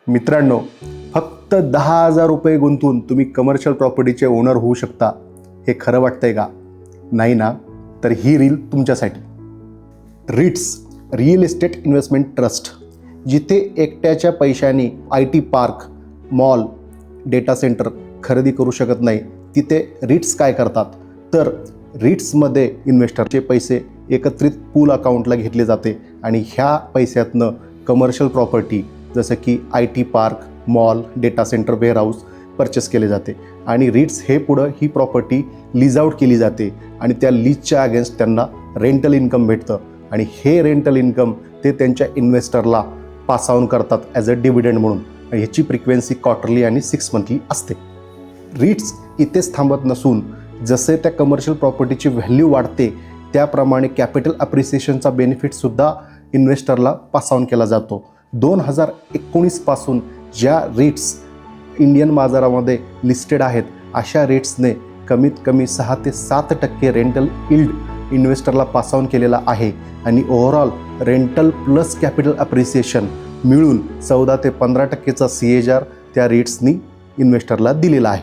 मित्रांनो, फक्त 10,000 रुपये गुंतवून तुम्ही कमर्शियल प्रॉपर्टीचे ओनर होऊ शकता, हे खरं वाटतंय का? नाही ना? तर ही रील तुमच्यासाठी. REITs, real estate investment trust, जिथे एकट्याच्या पैशाने IT park, mall, data centre खरेदी करू शकत नाही, तिथे रिट्स काय करतात? तर रिट्समध्ये इन्व्हेस्टरचे पैसे एकत्रित पूल अकाउंटला घेतले जाते आणि ह्या पैशातनं कमर्शियल प्रॉपर्टी जसं की IT park, mall, data centre, warehouse purchase केले जाते आणि रिट्स हे पुढं ही प्रॉपर्टी लीज आउट केली जाते आणि त्या लीजच्या अगेन्स्ट त्यांना रेंटल इन्कम भेटतं आणि हे रेंटल इन्कम ते त्यांच्या इन्व्हेस्टरला पास ऑन करतात ॲज अ डिव्हिडंड म्हणून. ह्याची फ्रिक्वेन्सी क्वार्टरली आणि 6 मंथली असते. रिट्स इथेच थांबत नसून जसे त्या कमर्शियल प्रॉपर्टीची व्हॅल्यू वाढते त्याप्रमाणे कॅपिटल अप्रिसिएशनचा बेनिफिटसुद्धा इन्व्हेस्टरला पास ऑन केला जातो. 2019 पासून ज्या रिट्स इंडियन बाजारामध्ये लिस्टेड आहेत अशा रिट्सने कमीत कमी 6 ते 7% रेंटल इल्ड इन्व्हेस्टरला पास ऑन केलेला आहे आणि overall rental plus capital appreciation मिळून 14 ते 15%चा CAGR त्या रिट्सनी इन्व्हेस्टरला दिलेला आहे.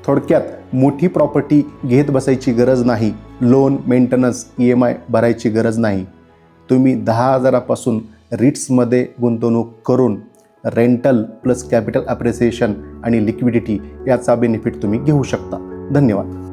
थोडक्यात मोठी प्रॉपर्टी घेत बसायची गरज नाही, लोन, मेंटेनन्स, EMI भरायची गरज नाही. तुम्ही 10,000पासून रिट्समध्ये गुंतवणूक करून रेंटल प्लस कॅपिटल अप्रिसिएशन आणि लिक्विडिटी याचा बेनिफिट तुम्ही घेऊ शकता. धन्यवाद.